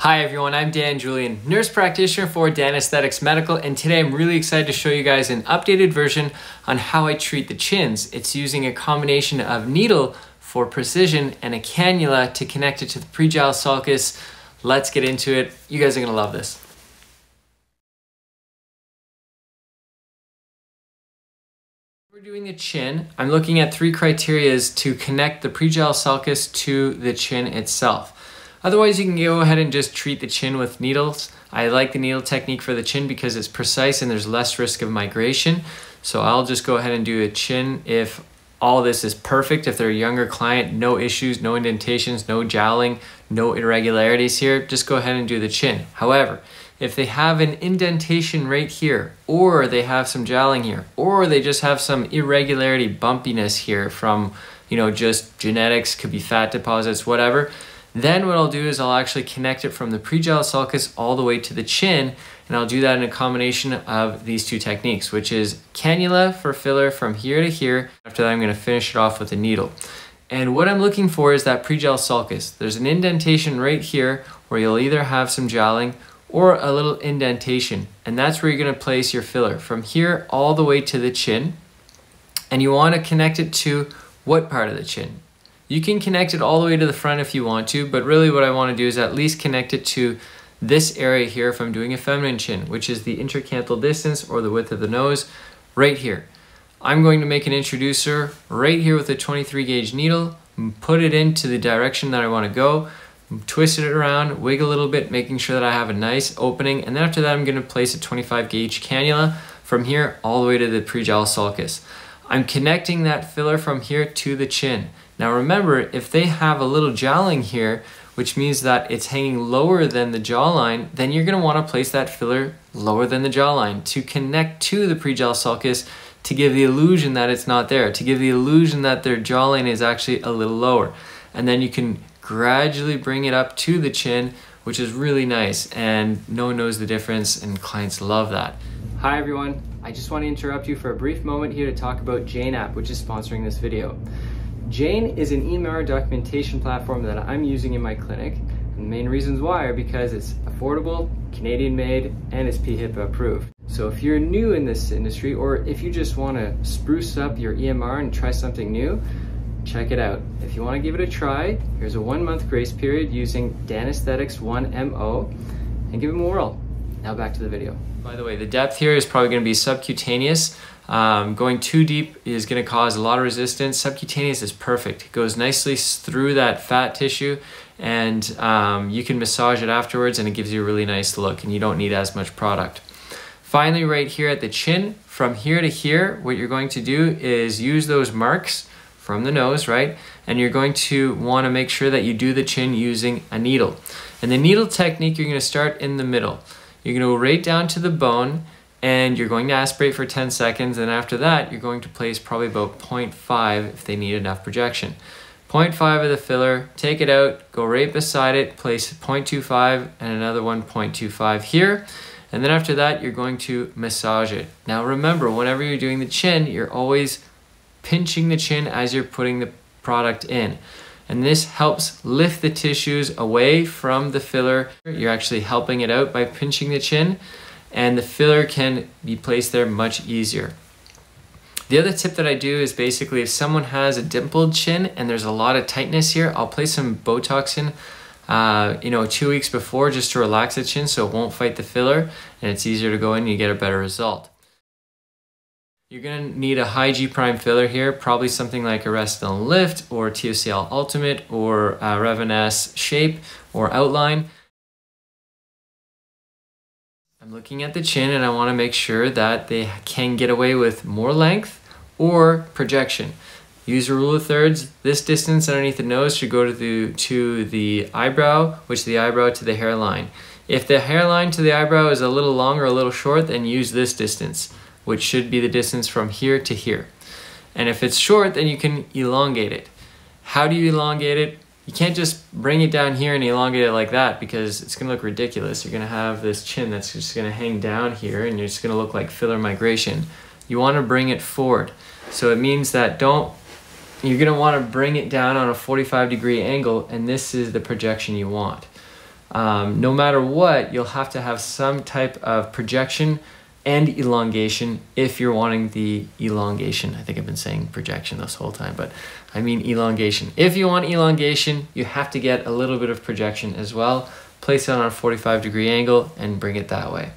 Hi everyone, I'm Julien, nurse practitioner for Danesthetics Medical, and today I'm really excited to show you guys an updated version on how I treat the chins. It's using a combination of needle for precision and a cannula to connect it to the pre-jowl sulcus. Let's get into it. You guys are gonna love this. We're doing the chin. I'm looking at 3 criteria to connect the pre-jowl sulcus to the chin itself. Otherwise, you can go ahead and just treat the chin with needles. I like the needle technique for the chin because it's precise and there's less risk of migration. So I'll just go ahead and do a chin if all this is perfect. If they're a younger client, no issues, no indentations, no jowling, no irregularities here, just go ahead and do the chin. However, if they have an indentation right here, or they have some jowling here, or they just have some irregularity, bumpiness here from, just genetics, could be fat deposits, whatever, then what I'll do is I'll actually connect it from the pre-jowl sulcus all the way to the chin, and I'll do that in a combination of these 2 techniques, which is cannula for filler from here to here. After that, I'm going to finish it off with a needle. And what I'm looking for is that pre-jowl sulcus. There's an indentation right here where you'll either have some jowling or a little indentation, and that's where you're going to place your filler from here all the way to the chin. And you want to connect it to what part of the chin? You can connect it all the way to the front if you want to, but really what I want to do is at least connect it to this area here if I'm doing a feminine chin, which is the intercanthal distance or the width of the nose right here. I'm going to make an introducer right here with a 23 gauge needle, put it into the direction that I want to go, twist it around, wiggle a little bit, making sure that I have a nice opening, and then after that I'm going to place a 25 gauge cannula from here all the way to the pre-jowl sulcus. I'm connecting that filler from here to the chin. Now remember, if they have a little jowling here, which means that it's hanging lower than the jawline, then you're going to want to place that filler lower than the jawline to connect to the pre-jowl sulcus, to give the illusion that it's not there, to give the illusion that their jawline is actually a little lower. And then you can gradually bring it up to the chin, which is really nice, and no one knows the difference, and clients love that. Hi everyone, I just want to interrupt you for a brief moment here to talk about Jane app, which is sponsoring this video. Jane is an EMR documentation platform that I'm using in my clinic, and the main reasons why are because it's affordable, Canadian made, and it's PHIPA approved. So if you're new in this industry, or if you just want to spruce up your EMR and try something new, check it out. If you want to give it a try, here's a 1-month grace period using Danesthetics 1MO, and give them a whirl. Now back to the video. By the way, the depth here is probably going to be subcutaneous. Going too deep is going to cause a lot of resistance. Subcutaneous is perfect. It goes nicely through that fat tissue, and you can massage it afterwards, and it gives you a really nice look, and you don't need as much product. Finally, right here at the chin, from here to here, what you're going to do is use those marks from the nose, right? And you're going to want to make sure that you do the chin using a needle. And the needle technique, you're going to start in the middle. You're going to go right down to the bone, and you're going to aspirate for 10 seconds, and after that you're going to place probably about 0.5 if they need enough projection. 0.5 of the filler, take it out, go right beside it, place 0.25 and another one 0.25 here, and then after that you're going to massage it. Now remember, whenever you're doing the chin, you're always pinching the chin as you're putting the product in, and this helps lift the tissues away from the filler. You're actually helping it out by pinching the chin, and the filler can be placed there much easier. The other tip that I do is basically if someone has a dimpled chin and there's a lot of tightness here, I'll place some Botox in 2 weeks before, just to relax the chin so it won't fight the filler, and it's easier to go in and you get a better result. You're going to need a high G prime filler here, probably something like a Restylane Lift or TOCL Ultimate or Revin S Shape or Outline. I'm looking at the chin and I want to make sure that they can get away with more length or projection. Use a rule of thirds. This distance underneath the nose should go to the eyebrow, which is the eyebrow to the hairline. If the hairline to the eyebrow is a little long or a little short, then use this distance, which should be the distance from here to here. And if it's short, then you can elongate it. How do you elongate it? You can't just bring it down here and elongate it like that, because it's going to look ridiculous. You're going to have this chin that's just going to hang down here, and you're just going to look like filler migration. You want to bring it forward. So it means that you're going to want to bring it down on a 45-degree angle, and this is the projection you want. no matter what, you'll have to have some type of projection and elongation if you're wanting the elongation. I think I've been saying projection this whole time, but I mean elongation. If you want elongation, you have to get a little bit of projection as well. Place it on a 45-degree angle and bring it that way.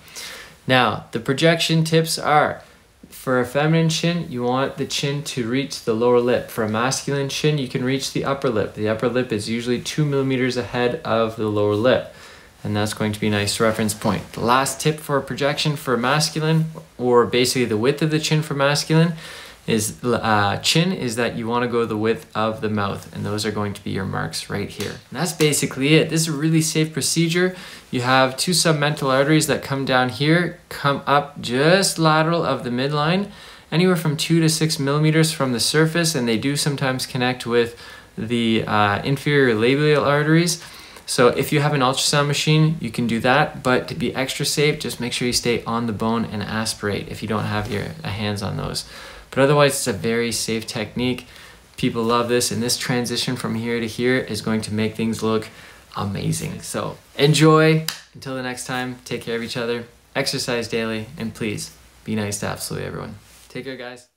Now, the projection tips are, for a feminine chin, you want the chin to reach the lower lip. For a masculine chin, you can reach the upper lip. The upper lip is usually 2 millimeters ahead of the lower lip, and that's going to be a nice reference point. The last tip for projection for masculine, or basically the width of the chin for masculine, is that you want to go the width of the mouth, and those are going to be your marks right here. And that's basically it. This is a really safe procedure. You have 2 submental arteries that come down here, come up just lateral of the midline, anywhere from 2 to 6 millimeters from the surface, and they do sometimes connect with the inferior labial arteries. So if you have an ultrasound machine, you can do that, but to be extra safe, just make sure you stay on the bone and aspirate if you don't have your hands on those. But otherwise, it's a very safe technique. People love this, and this transition from here to here is going to make things look amazing. So enjoy. Until the next time, take care of each other, exercise daily, and please be nice to absolutely everyone. Take care, guys.